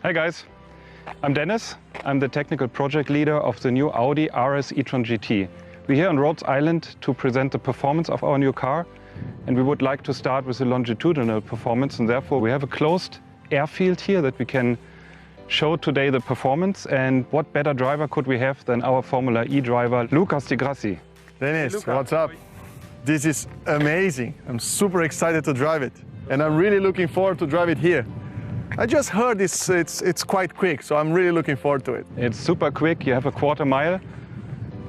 Hi guys, I'm Dennis. I'm the technical project leader of the new Audi RS e-tron GT. We're here on Rhodes Island to present the performance of our new car, and we would like to start with the longitudinal performance, and therefore we have a closed airfield here that we can show today the performance. And what better driver could we have than our Formula E driver, Lucas Di Grassi. Dennis, Hey, Luca. what's up? This is amazing. I'm super excited to drive it, and I'm really looking forward to drive it here. I just heard it's quite quick, so I'm really looking forward to it. It's super quick, you have a quarter mile,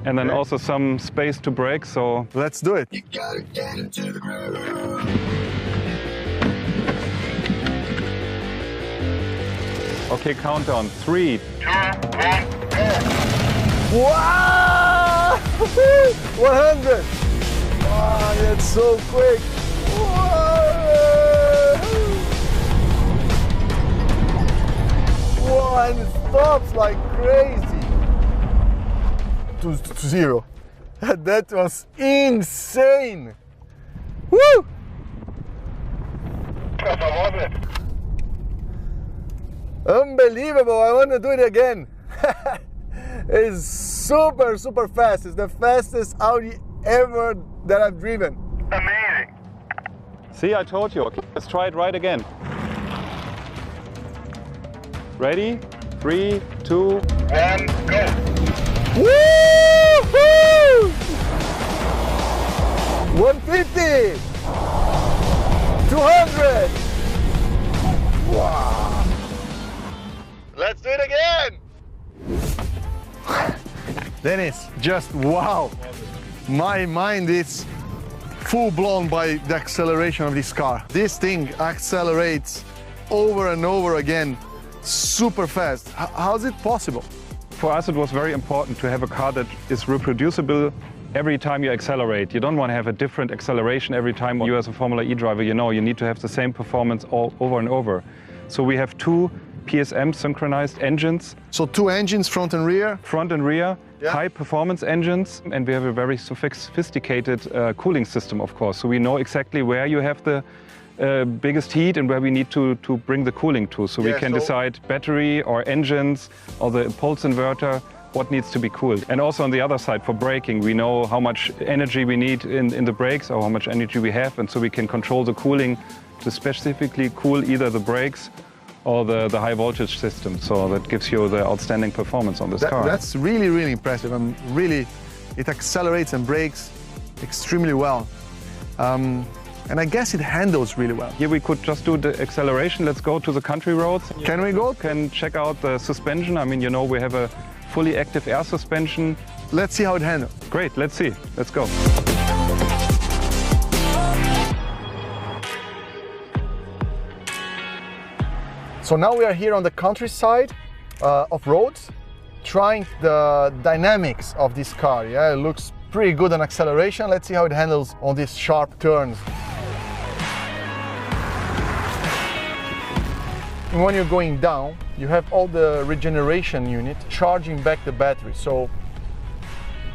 and then also some space to brake, so Let's do it. You gotta get into the groove. okay, countdown, 3, 2, 1, go! Wow! 100! Wow, that's so quick! Wow! Wow, and it stops like crazy! To 0. That was insane! Woo! Unbelievable! I want to do it again. It's super, super fast. It's the fastest Audi ever that I've driven. Amazing! see, I told you. Okay, let's try it right again. Ready? 3, 2, 1, go! Woo-hoo! 150! 200! Wow! Let's do it again! Dennis, just wow! My mind is full blown by the acceleration of this car. This thing accelerates over and over again, super fast. How's it possible? For us, it was very important to have a car that is reproducible every time you accelerate. You don't want to have a different acceleration every time. You as a Formula E driver, you know you need to have the same performance all over and over. So we have 2 PSM synchronized engines. So 2 engines, front and rear? Front and rear, Yeah. high performance engines, and we have a very sophisticated cooling system, of course. So we know exactly where you have the biggest heat and where we need to bring the cooling to. So we Yeah, can so- decide battery or engines or the pulse inverter, what needs to be cooled. And also on the other side, for braking, we know how much energy we need in the brakes or how much energy we have, and so we can control the cooling to specifically cool either the brakes or the high voltage system. So that gives you the outstanding performance on this car. That's really, really impressive. It accelerates and brakes extremely well. And I guess it handles really well. Here we could just do the acceleration. Let's go to the country roads. Can we go? You can check out the suspension. I mean, you know, we have a fully active air suspension. Let's see how it handles. Great, let's see. Let's go. So now we are here on the countryside of Rhodes, trying the dynamics of this car. Yeah, it looks pretty good on acceleration. Let's see how it handles on these sharp turns. And when you're going down, you have all the regeneration unit charging back the battery. So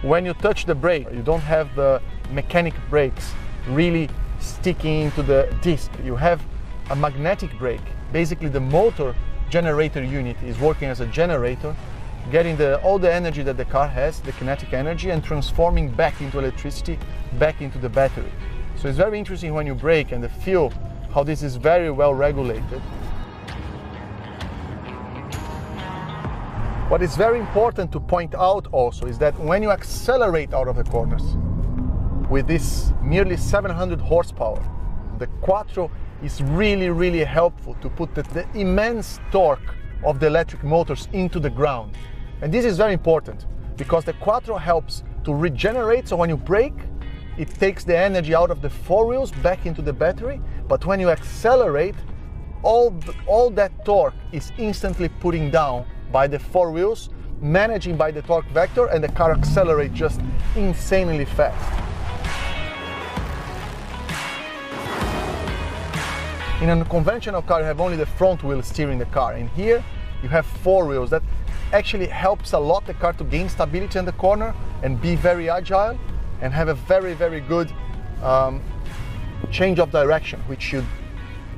when you touch the brake, you don't have the mechanic brakes really sticking to the disc. You have a magnetic brake. Basically, the motor generator unit is working as a generator, getting all the energy that the car has, the kinetic energy, and transforming back into electricity, back into the battery. So it's very interesting when you brake and the feel how this is very well regulated. What is very important to point out also is that when you accelerate out of the corners with this nearly 700 horsepower, the Quattro is really helpful to put the immense torque of the electric motors into the ground. And this is very important because the Quattro helps to regenerate, so when you brake, it takes the energy out of the four wheels back into the battery, but when you accelerate, all that torque is instantly putting down by the four wheels, managing by the torque vector, and the car accelerates just insanely fast. In a conventional car, you have only the front wheel steering the car, and here you have four wheels. That actually helps a lot the car to gain stability in the corner and be very agile and have a very good change of direction, which should,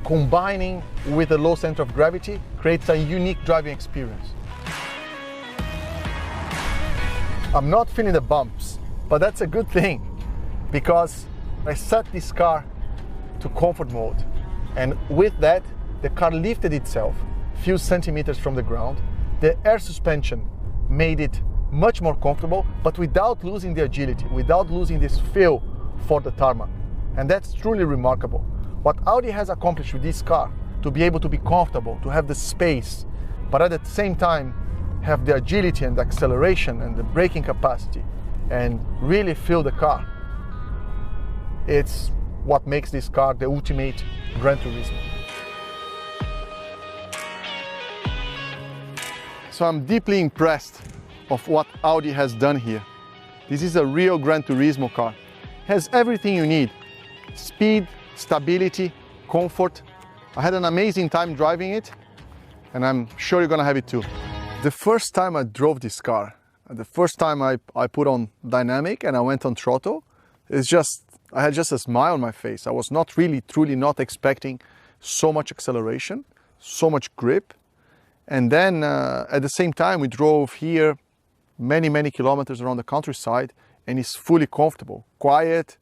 combining with a low center of gravity, creates a unique driving experience. I'm not feeling the bumps, but that's a good thing because I set this car to comfort mode, and with that the car lifted itself a few centimeters from the ground. The air suspension made it much more comfortable, but without losing the agility, without losing this feel for the tarmac, and that's truly remarkable. What Audi has accomplished with this car, to be able to be comfortable, to have the space, but at the same time have the agility and the acceleration and the braking capacity and really feel the car. It's what makes this car the ultimate Gran Turismo. So I'm deeply impressed of what Audi has done here. This is a real Gran Turismo car. It has everything you need: speed, stability, comfort. I had an amazing time driving it, and I'm sure you're gonna have it too. The first time I drove this car, the first time I put on dynamic and I went on throttle, I had just a smile on my face. I was truly not expecting so much acceleration, so much grip. And then at the same time, we drove here many kilometers around the countryside, and it's fully comfortable, quiet,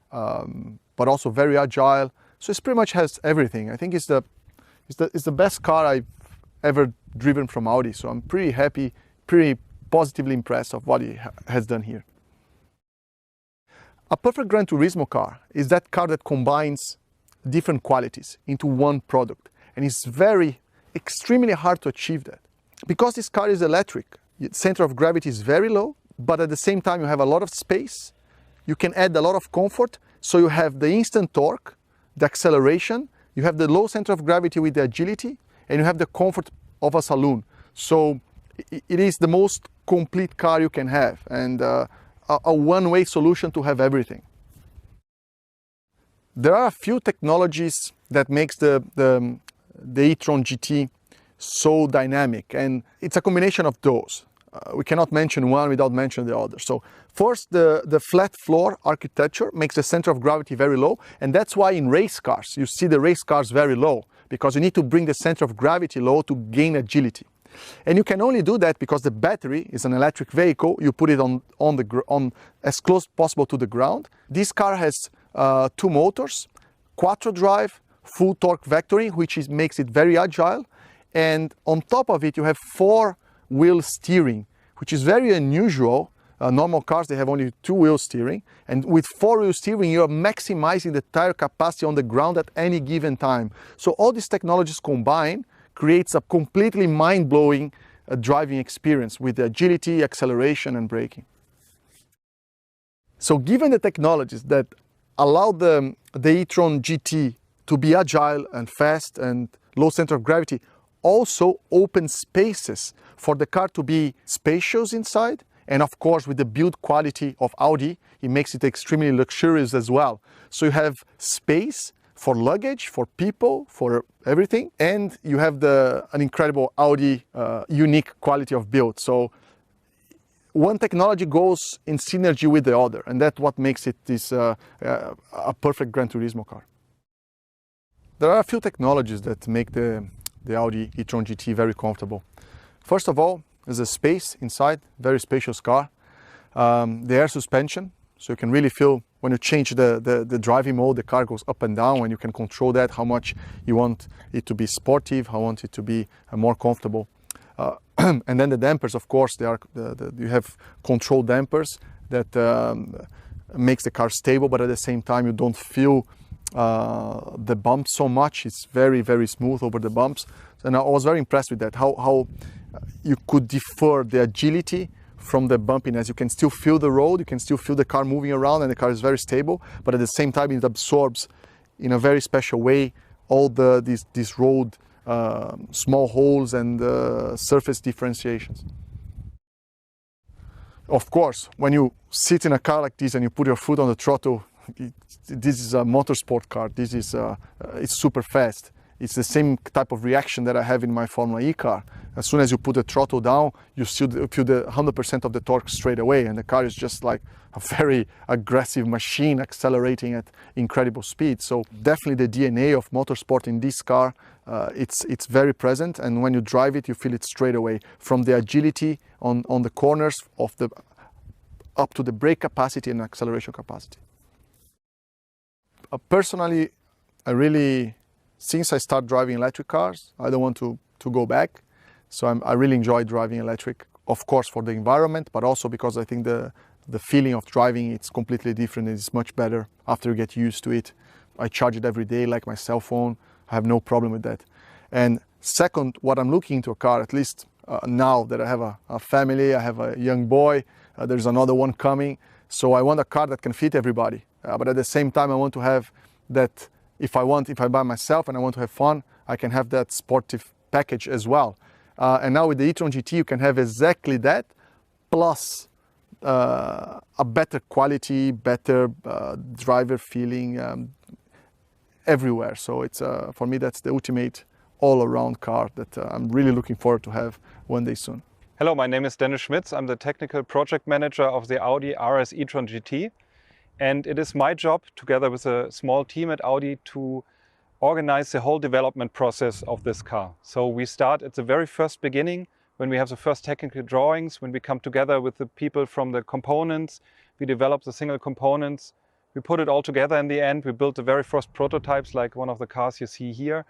but also very agile. So it pretty much has everything. I think it's the best car I've ever driven from Audi. So I'm pretty happy, pretty positively impressed of what he has done here. A perfect Gran Turismo car is that car that combines different qualities into one product, and it's extremely hard to achieve that. Because this car is electric, its center of gravity is very low, but at the same time you have a lot of space, you can add a lot of comfort, so you have the instant torque, the acceleration, you have the low center of gravity with the agility, and you have the comfort of a saloon. So it is the most complete car you can have, and a one-way solution to have everything. There are a few technologies that makes the e-Tron GT so dynamic, and it's a combination of those. We cannot mention one without mentioning the other. So first, the flat floor architecture makes the center of gravity very low, and that's why in race cars you see the race cars very low, because you need to bring the center of gravity low to gain agility. And you can only do that because the battery is an electric vehicle. You put it on as close as possible to the ground. This car has two motors, Quattro drive, full torque vectoring, which makes it very agile. And on top of it, you have four-wheel steering, which is very unusual. Normal cars, they have only two-wheel steering. And with four-wheel steering, you are maximizing the tire capacity on the ground at any given time. So all these technologies combined creates a completely mind-blowing driving experience with the agility, acceleration, and braking. So given the technologies that allow the e-Tron GT to be agile and fast and low center of gravity, also open spaces for the car to be spacious inside, and of course with the build quality of Audi, it makes it extremely luxurious as well. So you have space for luggage, for people, for everything, and you have an incredible Audi unique quality of build. So one technology goes in synergy with the other, and that's what makes it a perfect Gran Turismo car. There are a few technologies that make the Audi e-Tron GT very comfortable. First of all, there's a space inside, very spacious car. The air suspension, so you can really feel when you change the driving mode, the car goes up and down, and you can control that, how much you want it to be sportive, how you want it to be more comfortable. And then the dampers, of course, they are you have control dampers that makes the car stable, but at the same time you don't feel the bumps so much. It's very, very smooth over the bumps. And I was very impressed with that, how you could defer the agility from the bumpiness. You can still feel the road, you can still feel the car moving around, and the car is very stable, but at the same time it absorbs in a very special way all these road small holes and surface differentiations. Of course, when you sit in a car like this and you put your foot on the throttle, this is a motorsport car. This is it's super fast. It's the same type of reaction that I have in my Formula E car. As soon as you put the throttle down, you feel the 100% of the torque straight away, and the car is just like a very aggressive machine accelerating at incredible speed. So definitely the DNA of motorsport in this car, it's very present, and when you drive it, you feel it straight away, from the agility on the corners of up to the brake capacity and acceleration capacity. Personally, since I started driving electric cars, I don't want to go back. So I really enjoy driving electric, of course, for the environment, but also because I think the feeling of driving, it's completely different. It's much better after you get used to it. I charge it every day like my cell phone. I have no problem with that. And second, what I'm looking into a car, at least now that I have a family, I have a young boy, there's another one coming. So I want a car that can fit everybody. But at the same time, I want to have that, if I buy myself and I want to have fun, I can have that sportive package as well. And now with the e-tron GT, you can have exactly that, plus a better quality, better driver feeling everywhere. So it's for me, that's the ultimate all-around car that I'm really looking forward to have one day soon. Hello, my name is Dennis Schmitz. I'm the technical project manager of the Audi RS e-tron GT. And it is my job, together with a small team at Audi, to organize the whole development process of this car. So we start at the very first beginning, when we have the first technical drawings, when we come together with the people from the components, we develop the single components, we put it all together in the end, we build the very first prototypes, like one of the cars you see here,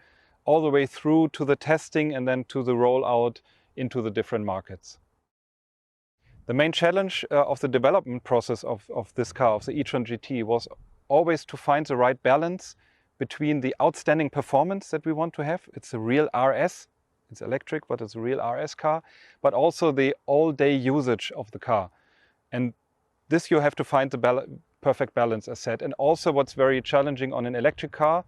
all the way through to the testing and then to the rollout into the different markets. The main challenge of the development process of this car, of the e-tron GT, was always to find the right balance between the outstanding performance that we want to have. It's a real RS, it's electric, but it's a real RS car, but also the all-day usage of the car. And this you have to find the perfect balance, as said. And also what's very challenging on an electric car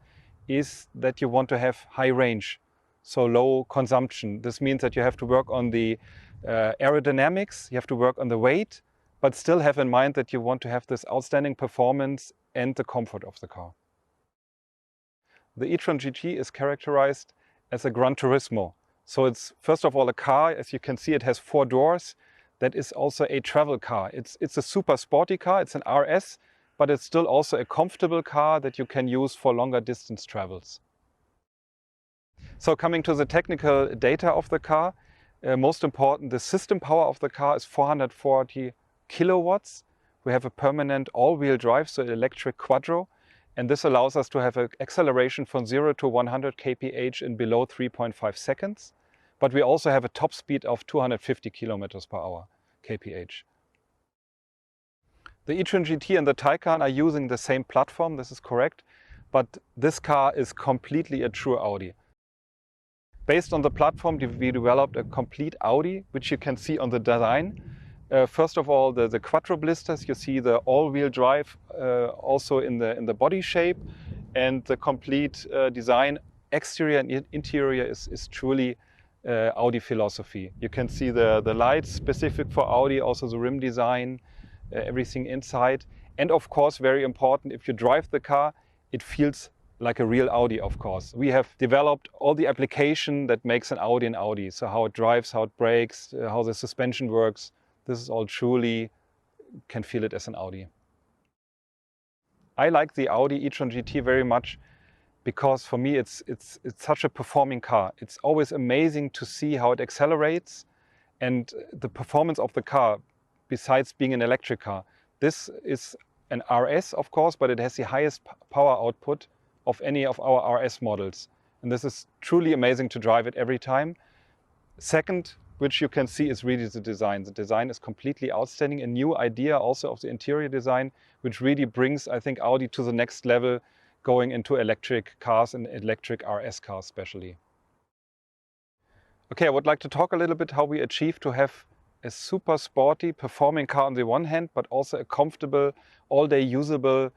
is that you want to have high range, so low consumption. This means that you have to work on the aerodynamics, you have to work on the weight, but still have in mind that you want to have this outstanding performance and the comfort of the car. The e-tron GT is characterized as a Gran Turismo. So it's first of all a car, as you can see, it has 4 doors. That is also a travel car. It's a super sporty car, it's an RS, but it's still also a comfortable car that you can use for longer distance travels. So coming to the technical data of the car, most important, the system power of the car is 440 kilowatts. We have a permanent all-wheel drive, so electric quattro, and this allows us to have an acceleration from 0 to 100 kph in below 3.5 seconds. But we also have a top speed of 250 kilometers per hour, kph. The e-tron GT and the Taycan are using the same platform, this is correct, but this car is completely a true Audi. Based on the platform, we developed a complete Audi, which you can see on the design. First of all, the quattro blisters, you see the all-wheel drive also in the body shape, and the complete design, exterior and interior, is truly Audi philosophy. You can see the lights specific for Audi, also the rim design, everything inside. And of course, very important, if you drive the car, it feels like a real Audi, of course. We have developed all the application that makes an Audi. So how it drives, how it brakes, how the suspension works. This is all truly, can feel it as an Audi. I like the Audi e-tron GT very much because for me it's such a performing car. It's always amazing to see how it accelerates, and the performance of the car, besides being an electric car, this is an RS, of course, but it has the highest power output of any of our RS models. And this is truly amazing to drive it every time. Second, which you can see, is really the design. The design is completely outstanding. A new idea also of the interior design, which really brings, I think, Audi to the next level, going into electric cars and electric RS cars especially. Okay, I would like to talk a little bit how we achieve to have a super sporty performing car on the one hand, but also a comfortable, all-day usable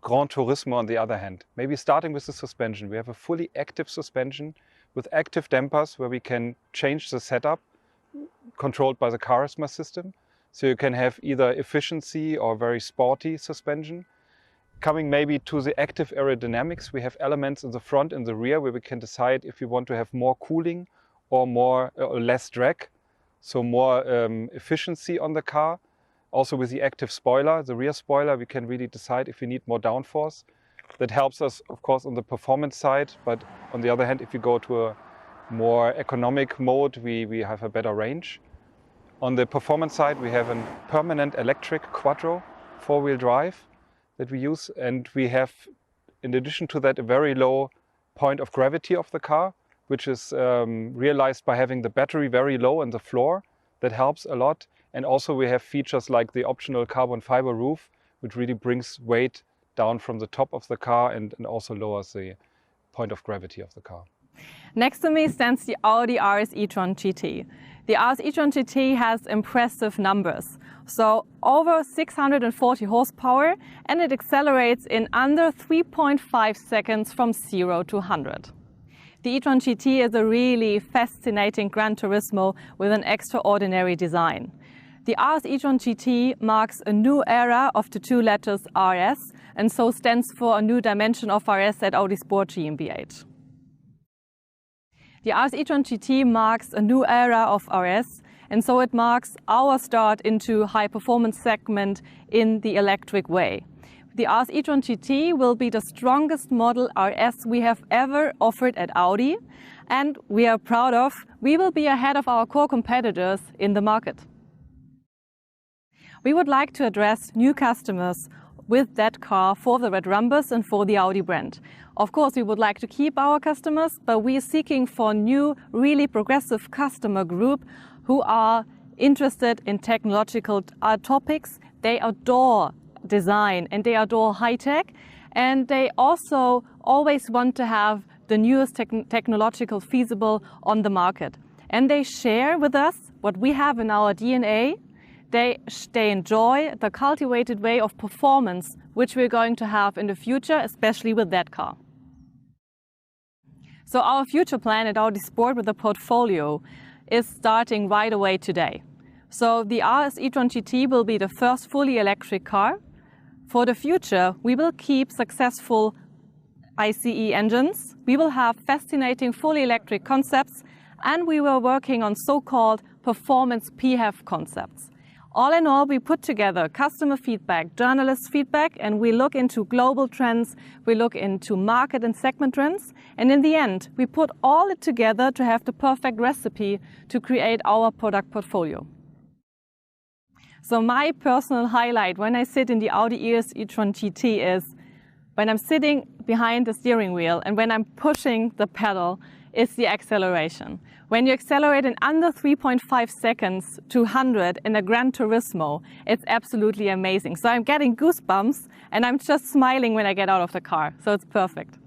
Gran Turismo on the other hand. Maybe starting with the suspension. We have a fully active suspension with active dampers where we can change the setup controlled by the charisma system. So you can have either efficiency or very sporty suspension. Coming maybe to the active aerodynamics, we have elements in the front and the rear where we can decide if we want to have more cooling or less drag. So more efficiency on the car. Also with the active spoiler, the rear spoiler, we can really decide if we need more downforce. That helps us, of course, on the performance side. But on the other hand, if you go to a more economic mode, we have a better range. On the performance side, we have a permanent electric quattro four-wheel drive that we use. And we have, in addition to that, a very low point of gravity of the car, which is realized by having the battery very low on the floor. That helps a lot. And also we have features like the optional carbon fiber roof, which really brings weight down from the top of the car and also lowers the point of gravity of the car. Next to me stands the Audi RS e-tron GT. The RS e-tron GT has impressive numbers. So over 640 horsepower, and it accelerates in under 3.5 seconds from 0 to 100. The e-tron GT is a really fascinating Gran Turismo with an extraordinary design. The RS e-tron GT marks a new era of the two letters RS, and so stands for a new dimension of RS at Audi Sport GmbH. The RS e-tron GT marks a new era of RS, and so it marks our start into high-performance segment in the electric way. The RS e-tron GT will be the strongest model RS we have ever offered at Audi, and we are proud of, we will be ahead of our core competitors in the market. We would like to address new customers with that car for the Red Rhombus and for the Audi brand. Of course, we would like to keep our customers, but we are seeking for new, really progressive customer group who are interested in technological topics. They adore design and they adore high-tech, and they also always want to have the newest technological feasible on the market. And they share with us what we have in our DNA. They enjoy the cultivated way of performance which we're going to have in the future, especially with that car. So our future plan at Audi Sport with the portfolio is starting right away today. So the RS e-tron GT will be the first fully electric car. For the future, we will keep successful ICE engines. We will have fascinating fully electric concepts, and we were working on so-called performance PHEV concepts. All in all, we put together customer feedback, journalist feedback, and we look into global trends, we look into market and segment trends, and in the end, we put all it together to have the perfect recipe to create our product portfolio. So my personal highlight when I sit in the Audi RS e-tron GT is when I'm sitting behind the steering wheel and when I'm pushing the pedal, is the acceleration. When you accelerate in under 3.5 seconds to 100 in a Gran Turismo, it's absolutely amazing. So I'm getting goosebumps and I'm just smiling when I get out of the car. So it's perfect.